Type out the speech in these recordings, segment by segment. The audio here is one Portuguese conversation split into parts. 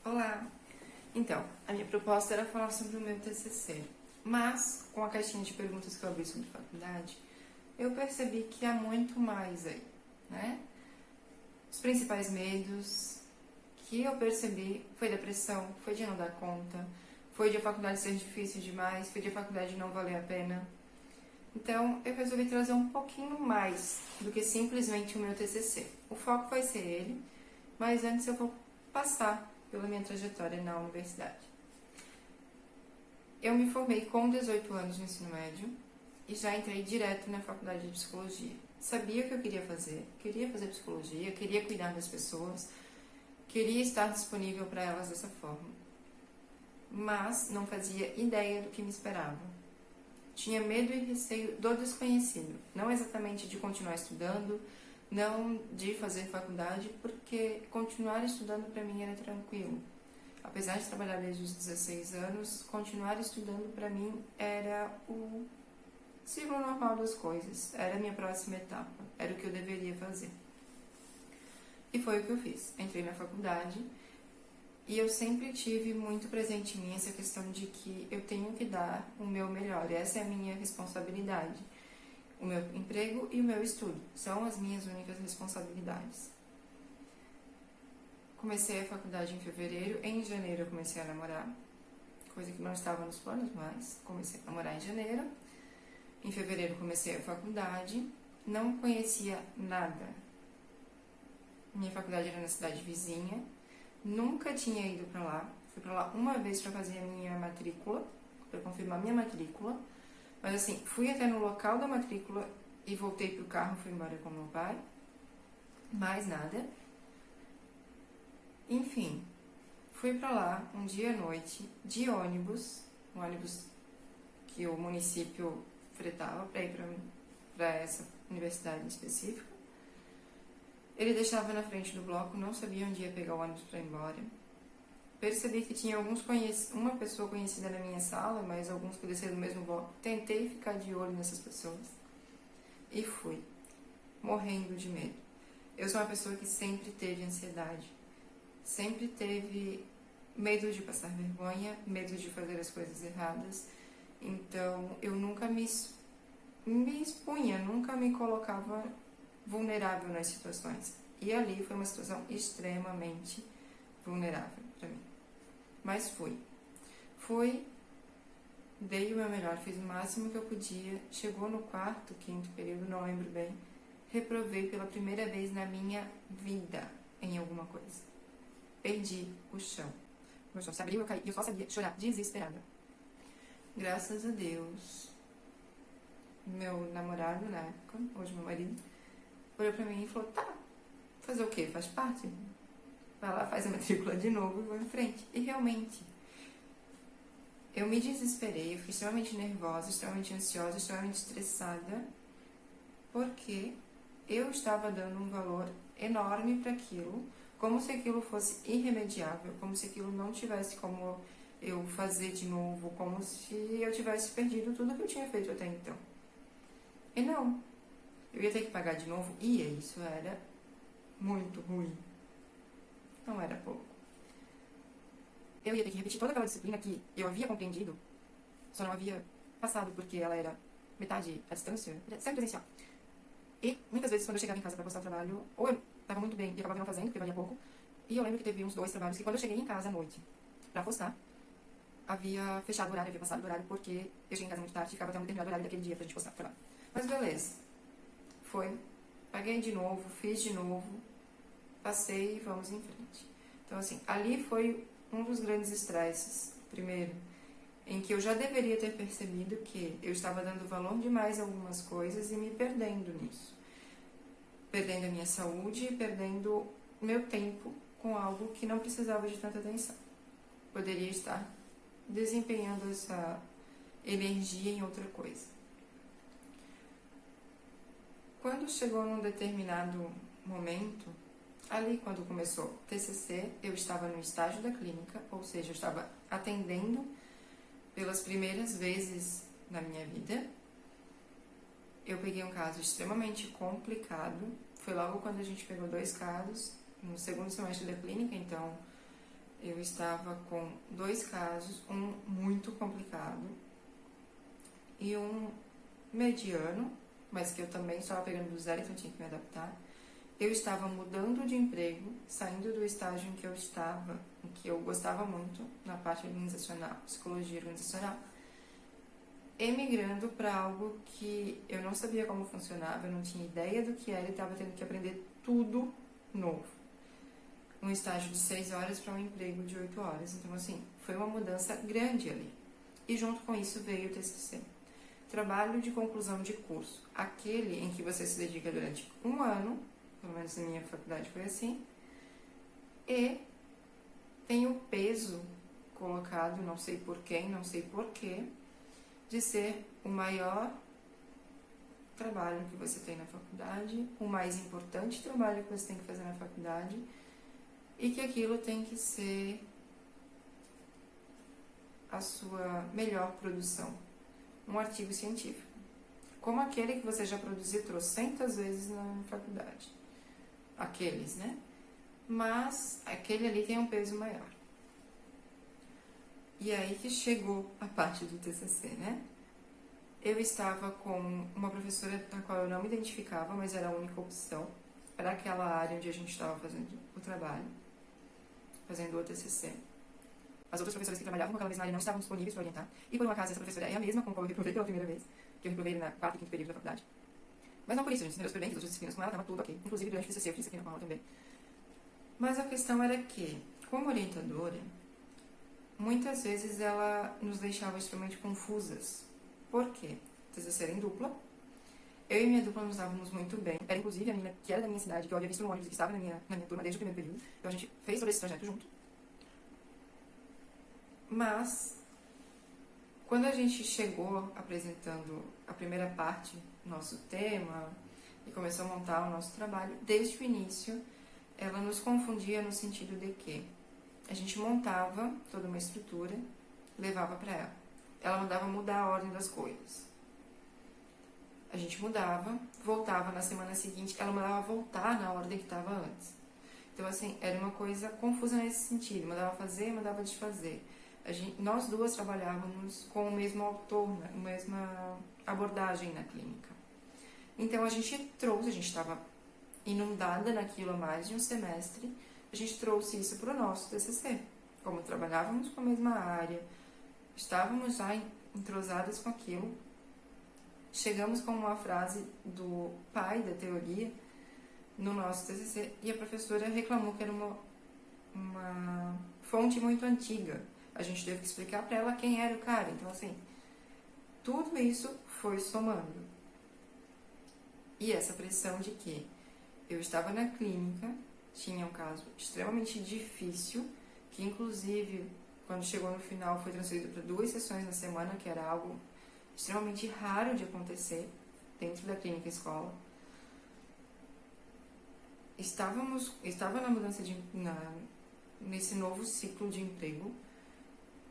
Olá! Então, a minha proposta era falar sobre o meu TCC, mas com a caixinha de perguntas que eu abri sobre faculdade, eu percebi que há muito mais aí, né? Os principais medos que eu percebi foi depressão, foi de não dar conta, foi de a faculdade ser difícil demais, foi de a faculdade não valer a pena. Então, eu resolvi trazer um pouquinho mais do que simplesmente o meu TCC. O foco vai ser ele, mas antes eu vou passar pela minha trajetória na universidade. Eu me formei com 18 anos no ensino médio e já entrei direto na faculdade de psicologia. Sabia o que eu queria fazer psicologia, queria cuidar das pessoas, queria estar disponível para elas dessa forma, mas não fazia ideia do que me esperava. Tinha medo e receio do desconhecido, não exatamente de continuar estudando, não de fazer faculdade, porque continuar estudando para mim era tranquilo. Apesar de trabalhar desde os 16 anos, continuar estudando para mim era o ciclo normal das coisas, era a minha próxima etapa, era o que eu deveria fazer. E foi o que eu fiz. Entrei na faculdade e eu sempre tive muito presente em mim essa questão de que eu tenho que dar o meu melhor, essa é a minha responsabilidade. O meu emprego e o meu estudo são as minhas únicas responsabilidades. Comecei a faculdade em fevereiro, em janeiro eu comecei a namorar, coisa que não estava nos planos, mas comecei a namorar em janeiro. Em fevereiro comecei a faculdade, não conhecia nada. Minha faculdade era na cidade vizinha, nunca tinha ido para lá. Fui para lá uma vez para fazer a minha matrícula, para confirmar minha matrícula. Mas assim, fui até no local da matrícula e voltei pro carro, fui embora com meu pai. Mais nada. Enfim, fui para lá um dia à noite, de ônibus, um ônibus que o município fretava para ir para essa universidade específica. Ele deixava na frente do bloco, não sabia onde ia pegar o ônibus para ir embora. Percebi que tinha uma pessoa conhecida na minha sala, mas alguns que desceram do mesmo bloco. Tentei ficar de olho nessas pessoas e fui, morrendo de medo. Eu sou uma pessoa que sempre teve ansiedade, sempre teve medo de passar vergonha, medo de fazer as coisas erradas. Então eu nunca me expunha, nunca me colocava vulnerável nas situações. E ali foi uma situação extremamente vulnerável para mim. Mas fui, dei o meu melhor, fiz o máximo que eu podia. Chegou no quarto, quinto período, não lembro bem, reprovei pela primeira vez na minha vida em alguma coisa. Perdi o chão. Meu chão se abriu, eu caí, e eu só sabia chorar, desesperada. Graças a Deus, meu namorado na época, hoje meu marido, olhou pra mim e falou: tá, fazer o quê? Faz parte? Vai lá, faz a matrícula de novo e vou em frente. E realmente, eu me desesperei, eu fiquei extremamente nervosa, extremamente ansiosa, extremamente estressada, porque eu estava dando um valor enorme para aquilo, como se aquilo fosse irremediável, como se aquilo não tivesse como eu fazer de novo, como se eu tivesse perdido tudo que eu tinha feito até então. E não, eu ia ter que pagar de novo, e isso era muito ruim. Não era pouco. Eu ia ter que repetir toda aquela disciplina que eu havia compreendido, só não havia passado porque ela era metade à distância, sempre presencial. E muitas vezes quando eu chegava em casa para postar o trabalho, ou eu estava muito bem e acabava não fazendo, porque valia pouco, e eu lembro que teve uns 2 trabalhos que quando eu cheguei em casa à noite para postar, havia fechado o horário, havia passado o horário, porque eu cheguei em casa muito tarde e ficava até um determinado horário daquele dia pra gente postar o trabalho. Mas beleza. Foi. Paguei de novo, fiz de novo, passei e vamos em frente. Então, assim, ali foi um dos grandes estresses. Primeiro, em que eu já deveria ter percebido que eu estava dando valor demais a algumas coisas e me perdendo nisso. Perdendo a minha saúde e perdendo meu tempo com algo que não precisava de tanta atenção. Poderia estar desempenhando essa energia em outra coisa. Quando chegou num determinado momento, ali quando começou o TCC, eu estava no estágio da clínica, ou seja, eu estava atendendo pelas primeiras vezes na minha vida. Eu peguei um caso extremamente complicado, foi logo quando a gente pegou 2 casos, no segundo semestre da clínica, então eu estava com 2 casos, um muito complicado e um mediano, mas que eu também estava pegando do zero, então eu tinha que me adaptar. Eu estava mudando de emprego, saindo do estágio em que eu estava, em que eu gostava muito, na parte organizacional, psicologia organizacional, emigrando para algo que eu não sabia como funcionava, eu não tinha ideia do que era e estava tendo que aprender tudo novo. Um estágio de 6 horas para um emprego de 8 horas. Então, assim, foi uma mudança grande ali. E junto com isso veio o TCC. Trabalho de conclusão de curso. Aquele em que você se dedica durante um ano, pelo menos na minha faculdade foi assim, e tem o peso colocado, não sei por quem, não sei porquê, de ser o maior trabalho que você tem na faculdade, o mais importante trabalho que você tem que fazer na faculdade, e que aquilo tem que ser a sua melhor produção, um artigo científico, como aquele que você já produziu trocentas vezes na faculdade, aqueles, né? Mas aquele ali tem um peso maior. E aí que chegou a parte do TCC, né? Eu estava com uma professora da qual eu não me identificava, mas era a única opção para aquela área onde a gente estava fazendo o trabalho, fazendo o TCC. As outras professoras que trabalhavam com aquela mesma área não estavam disponíveis para orientar. E por um acaso essa professora é a mesma com a qual eu reprovei pela primeira vez, que eu reprovei na 4º e 5º período da faculdade. Mas não por isso, a gente se deu super bem, fiz outras disciplinas com ela, estava tudo ok. Inclusive durante o TCC eu fiz aqui com ela também. Mas a questão era que, como orientadora, muitas vezes ela nos deixava extremamente confusas. Por quê? O TCC era em dupla. Eu e minha dupla nos dávamos muito bem. Era inclusive a menina que era da minha cidade, que eu havia visto no ônibus que estava na minha turma desde o primeiro período. Então a gente fez todo esse trajeto junto. Mas, quando a gente chegou apresentando a primeira parte do nosso tema e começou a montar o nosso trabalho, desde o início, ela nos confundia no sentido de que a gente montava toda uma estrutura, levava para ela. Ela mandava mudar a ordem das coisas. A gente mudava, voltava na semana seguinte, ela mandava voltar na ordem que estava antes. Então, assim, era uma coisa confusa nesse sentido. Mandava fazer, mandava desfazer. Nós duas trabalhávamos com o mesmo autor, a mesma abordagem na clínica. Então, a gente estava inundada naquilo há mais de um semestre, a gente trouxe isso para o nosso TCC. Como trabalhávamos com a mesma área, estávamos já entrosadas com aquilo, chegamos com uma frase do pai da teoria no nosso TCC e a professora reclamou que era uma fonte muito antiga. A gente teve que explicar para ela quem era o cara. Então, assim, tudo isso foi somando. E essa pressão de que eu estava na clínica, tinha um caso extremamente difícil, que inclusive, quando chegou no final, foi transferido para 2 sessões na semana, que era algo extremamente raro de acontecer dentro da clínica escola. Estava na mudança nesse novo ciclo de emprego,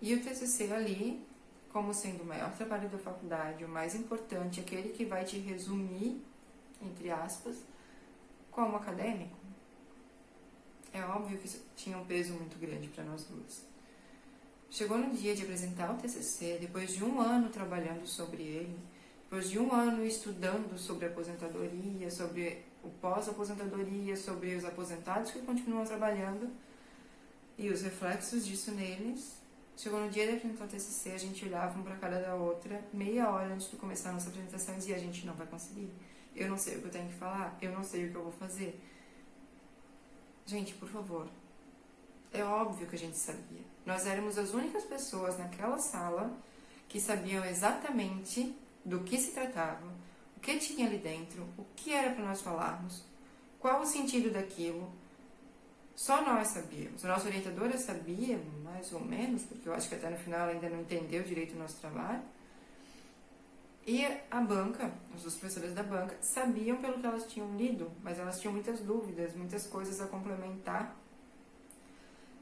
e o TCC ali, como sendo o maior trabalho da faculdade, o mais importante, aquele que vai te resumir, entre aspas, como acadêmico, é óbvio que isso tinha um peso muito grande para nós duas. Chegou no dia de apresentar o TCC, depois de um ano trabalhando sobre ele, depois de um ano estudando sobre a aposentadoria, sobre o pós-aposentadoria, sobre os aposentados que continuam trabalhando e os reflexos disso neles. Chegou no dia de apresentar o TCC, a gente olhava uma para a cara da outra, meia hora antes de começar a nossa apresentação, e dizia: a gente não vai conseguir. Eu não sei o que eu tenho que falar, eu não sei o que eu vou fazer. Gente, por favor. É óbvio que a gente sabia. Nós éramos as únicas pessoas naquela sala que sabiam exatamente do que se tratava, o que tinha ali dentro, o que era para nós falarmos, qual o sentido daquilo. Só nós sabíamos. A nossa orientadora sabia, mais ou menos, porque eu acho que até no final ela ainda não entendeu direito o nosso trabalho. E a banca, as duas professoras da banca, sabiam pelo que elas tinham lido, mas elas tinham muitas dúvidas, muitas coisas a complementar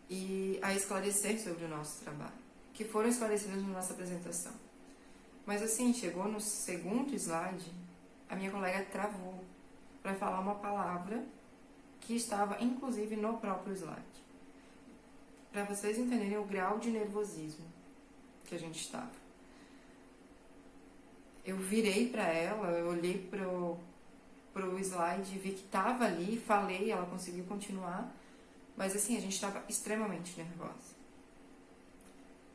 e a esclarecer sobre o nosso trabalho, que foram esclarecidas na nossa apresentação. Mas assim, chegou no segundo slide, a minha colega travou para falar uma palavra que estava inclusive no próprio slide. para vocês entenderem o grau de nervosismo que a gente estava. Eu virei para ela, eu olhei pro slide, vi que estava ali, falei, ela conseguiu continuar, mas assim, a gente estava extremamente nervosa.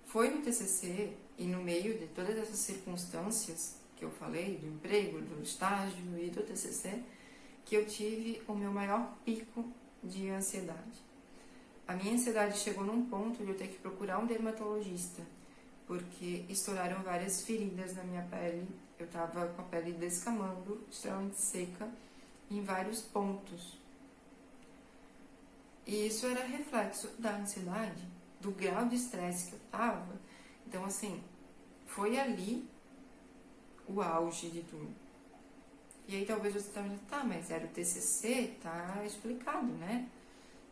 Foi no TCC e no meio de todas essas circunstâncias que eu falei, do emprego, do estágio e do TCC, que eu tive o meu maior pico de ansiedade. A minha ansiedade chegou num ponto de eu ter que procurar um dermatologista, porque estouraram várias feridas na minha pele. Eu tava com a pele descamando, extremamente seca, em vários pontos. E isso era reflexo da ansiedade, do grau de estresse que eu tava. Então, assim, foi ali o auge de tudo. E aí talvez você esteja tá, mas era o TCC, tá explicado, né?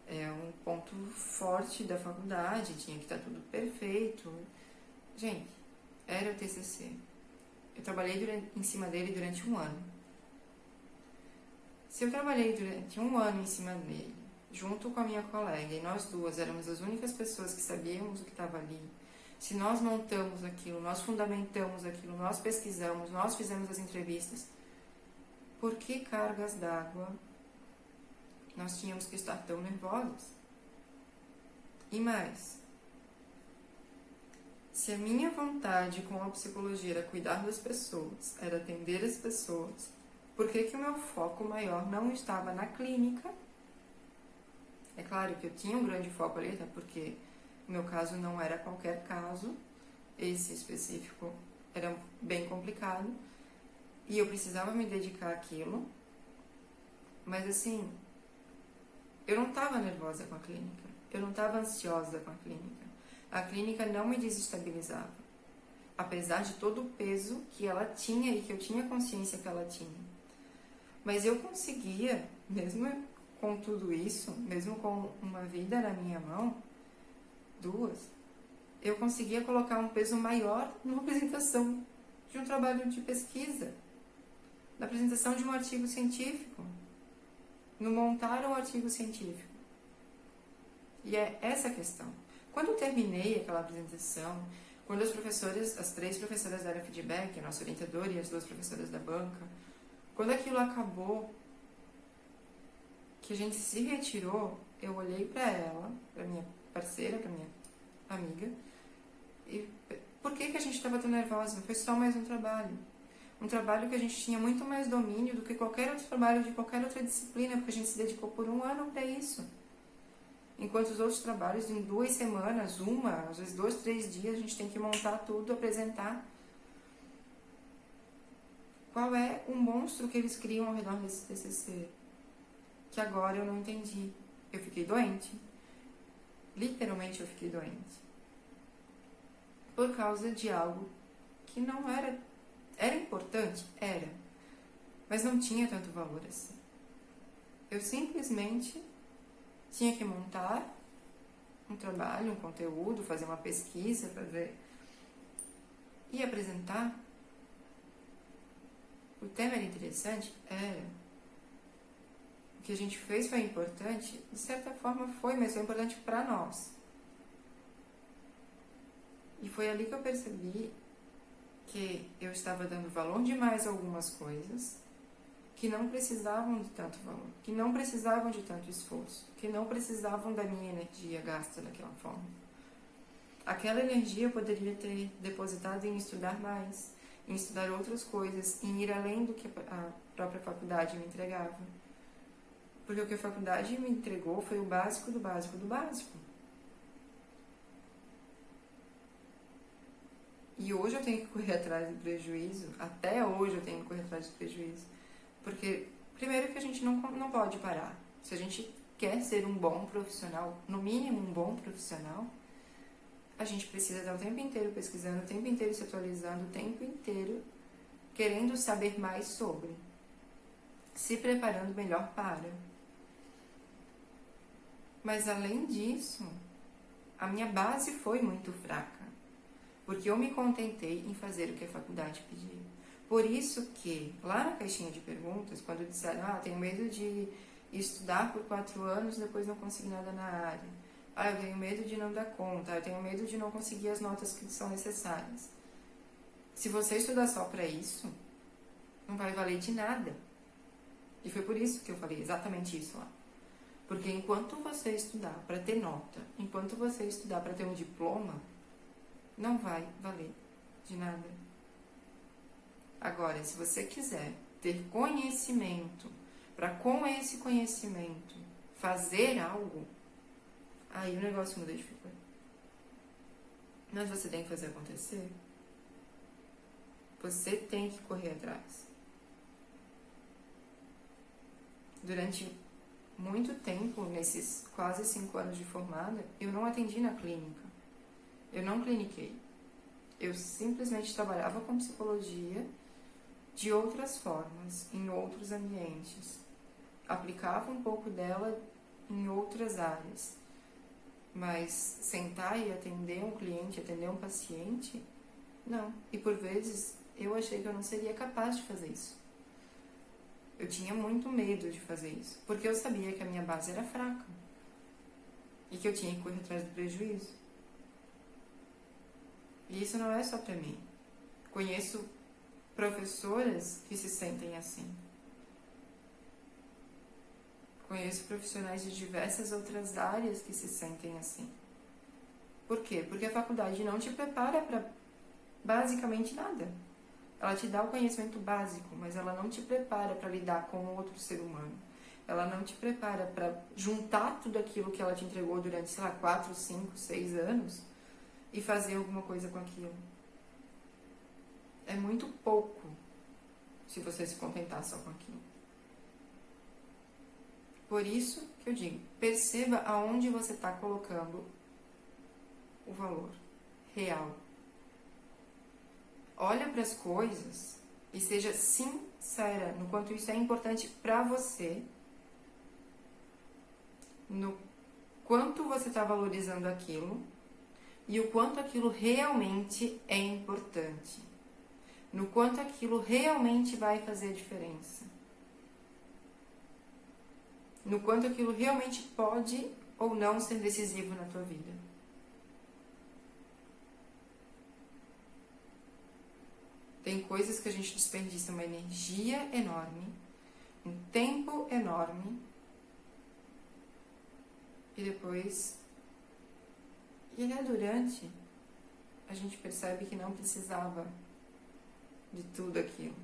É um ponto forte da faculdade, tinha que estar tudo perfeito. Gente, era o TCC. Eu trabalhei em cima dele durante um ano. Se eu trabalhei durante um ano em cima dele, junto com a minha colega, e nós duas éramos as únicas pessoas que sabíamos o que estava ali, se nós montamos aquilo, nós fundamentamos aquilo, nós pesquisamos, nós fizemos as entrevistas, por que cargas d'água nós tínhamos que estar tão nervosos? E mais, se a minha vontade com a psicologia era cuidar das pessoas, era atender as pessoas, por que o meu foco maior não estava na clínica? É claro que eu tinha um grande foco ali, até porque o meu caso não era qualquer caso, esse específico era bem complicado, e eu precisava me dedicar àquilo, mas assim, eu não estava nervosa com a clínica, eu não estava ansiosa com a clínica. A clínica não me desestabilizava, apesar de todo o peso que ela tinha e que eu tinha consciência que ela tinha. Mas eu conseguia, mesmo com tudo isso, mesmo com uma vida na minha mão, duas, eu conseguia colocar um peso maior numa apresentação de um trabalho de pesquisa, na apresentação de um artigo científico, no montar um artigo científico. E é essa a questão. Quando eu terminei aquela apresentação, quando as 3 professoras deram feedback, a nossa orientadora e as 2 professoras da banca, quando aquilo acabou, que a gente se retirou, eu olhei para ela, para minha parceira, para minha amiga, e por que a gente estava tão nervosa? Foi só mais um trabalho. Um trabalho que a gente tinha muito mais domínio do que qualquer outro trabalho de qualquer outra disciplina, porque a gente se dedicou por um ano para isso. Enquanto os outros trabalhos, em 2 semanas, às vezes 2, 3 dias, a gente tem que montar tudo, apresentar. Qual é o monstro que eles criam ao redor desse TCC? Que agora eu não entendi. Eu fiquei doente. Literalmente eu fiquei doente. Por causa de algo que não era... Era importante? Era. Mas não tinha tanto valor assim. Eu simplesmente tinha que montar um trabalho, um conteúdo, fazer uma pesquisa, fazer... E apresentar. O tema era interessante? Era. O que a gente fez foi importante? De certa forma foi, mas foi importante para nós. E foi ali que eu percebi que eu estava dando valor demais a algumas coisas que não precisavam de tanto valor, que não precisavam de tanto esforço, que não precisavam da minha energia gasta daquela forma. Aquela energia eu poderia ter depositado em estudar mais, em estudar outras coisas, em ir além do que a própria faculdade me entregava. Porque o que a faculdade me entregou foi o básico do básico do básico. E hoje eu tenho que correr atrás do prejuízo, até hoje eu tenho que correr atrás do prejuízo. Porque, primeiro que a gente não pode parar. Se a gente quer ser um bom profissional, no mínimo um bom profissional, a gente precisa estar o tempo inteiro pesquisando, o tempo inteiro se atualizando, o tempo inteiro querendo saber mais sobre, se preparando melhor para. Mas além disso, a minha base foi muito fraca, porque eu me contentei em fazer o que a faculdade pedia. Por isso que, lá na caixinha de perguntas, quando disseram, tenho medo de estudar por 4 anos, depois não conseguir nada na área. Ah, eu tenho medo de não dar conta, eu tenho medo de não conseguir as notas que são necessárias. Se você estudar só para isso, não vai valer de nada. E foi por isso que eu falei exatamente isso lá. Porque enquanto você estudar para ter nota, enquanto você estudar para ter um diploma, não vai valer de nada. Agora, se você quiser ter conhecimento, para com esse conhecimento fazer algo, aí o negócio muda de figura. Mas você tem que fazer acontecer. Você tem que correr atrás. Durante muito tempo, nesses quase 5 anos de formada, eu não atendi na clínica. Eu não cliniquei. Eu simplesmente trabalhava com psicologia de outras formas, em outros ambientes. Aplicava um pouco dela em outras áreas. Mas sentar e atender um cliente, atender um paciente, não. E por vezes eu achei que eu não seria capaz de fazer isso. Eu tinha muito medo de fazer isso, porque eu sabia que a minha base era fraca e que eu tinha que correr atrás do prejuízo. E isso não é só pra mim. Conheço professoras que se sentem assim. Conheço profissionais de diversas outras áreas que se sentem assim. Por quê? Porque a faculdade não te prepara para basicamente nada. Ela te dá o conhecimento básico, mas ela não te prepara para lidar com outro ser humano. Ela não te prepara para juntar tudo aquilo que ela te entregou durante, sei lá, 4, 5, 6 anos e fazer alguma coisa com aquilo. É muito pouco se você se contentar só com aquilo. Por isso que eu digo, perceba aonde você está colocando o valor real. Olha para as coisas e seja sincera no quanto isso é importante para você, no quanto você está valorizando aquilo e o quanto aquilo realmente é importante, no quanto aquilo realmente vai fazer a diferença, no quanto aquilo realmente pode ou não ser decisivo na tua vida. Tem coisas que a gente desperdiça uma energia enorme, um tempo enorme, e depois, e até durante, a gente percebe que não precisava de tudo aquilo.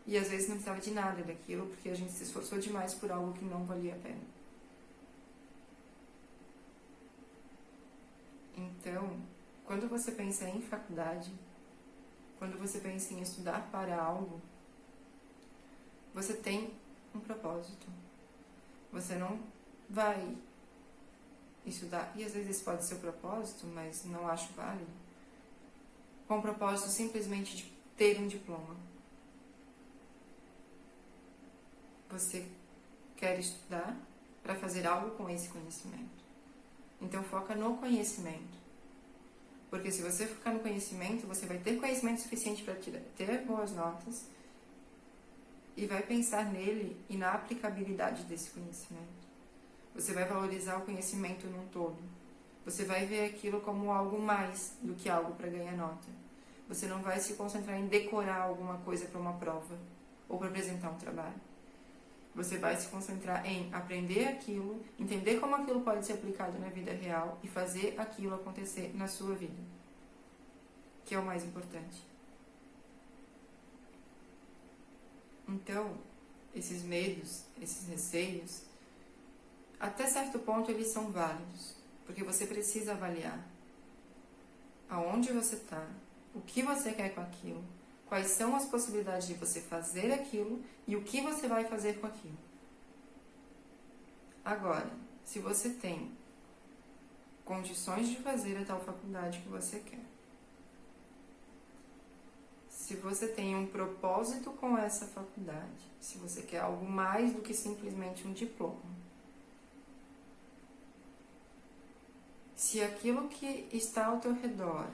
E às vezes não precisava de nada daquilo, porque a gente se esforçou demais por algo que não valia a pena. Então, quando você pensa em faculdade, quando você pensa em estudar para algo, você tem um propósito. Você não vai estudar, e às vezes esse pode ser o propósito, mas não acho válido, com o propósito simplesmente de ter um diploma. Você quer estudar para fazer algo com esse conhecimento. Então foca no conhecimento. Porque se você focar no conhecimento, você vai ter conhecimento suficiente para ter boas notas e vai pensar nele e na aplicabilidade desse conhecimento. Você vai valorizar o conhecimento num todo. Você vai ver aquilo como algo mais do que algo para ganhar nota. Você não vai se concentrar em decorar alguma coisa para uma prova ou para apresentar um trabalho. Você vai se concentrar em aprender aquilo, entender como aquilo pode ser aplicado na vida real e fazer aquilo acontecer na sua vida, que é o mais importante. Então, esses medos, esses receios, até certo ponto eles são válidos, porque você precisa avaliar aonde você está, o que você quer com aquilo, quais são as possibilidades de você fazer aquilo e o que você vai fazer com aquilo. Agora, se você tem condições de fazer a tal faculdade que você quer, se você tem um propósito com essa faculdade, se você quer algo mais do que simplesmente um diploma, se aquilo que está ao teu redor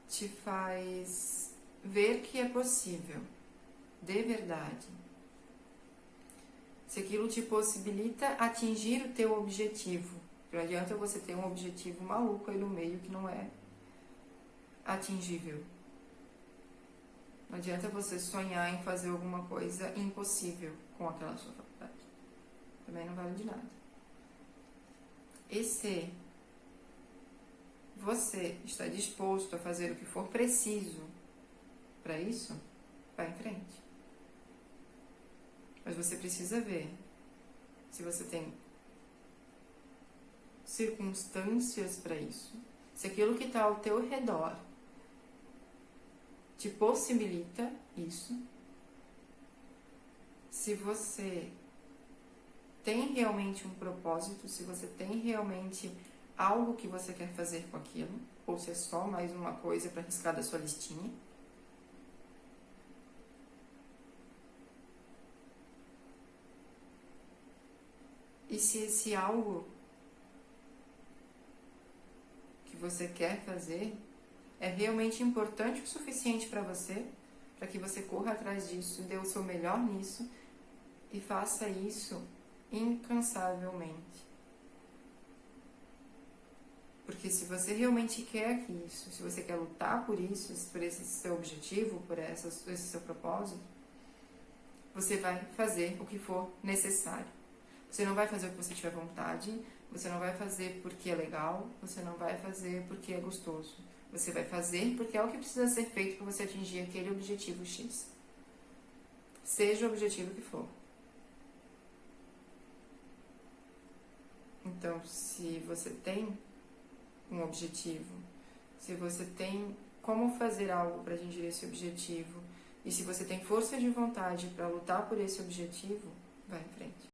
te faz ver que é possível, de verdade, se aquilo te possibilita atingir o teu objetivo. Não adianta você ter um objetivo maluco aí no meio que não é atingível. Não adianta você sonhar em fazer alguma coisa impossível com aquela sua faculdade. Também não vale de nada. E se você está disposto a fazer o que for preciso para isso, vá em frente. Mas você precisa ver se você tem circunstâncias para isso, se aquilo que está ao teu redor te possibilita isso, se você tem realmente um propósito, se você tem realmente algo que você quer fazer com aquilo, ou se é só mais uma coisa para riscar da sua listinha. E se esse algo que você quer fazer é realmente importante o suficiente para você, para que você corra atrás disso, dê o seu melhor nisso e faça isso incansavelmente. Porque se você realmente quer isso, se você quer lutar por isso, por esse seu objetivo, por esse seu propósito, você vai fazer o que for necessário. Você não vai fazer o que você tiver vontade, você não vai fazer porque é legal, você não vai fazer porque é gostoso. Você vai fazer porque é o que precisa ser feito para você atingir aquele objetivo X. Seja o objetivo que for. Então, se você tem um objetivo, se você tem como fazer algo para atingir esse objetivo, e se você tem força de vontade para lutar por esse objetivo, vai em frente.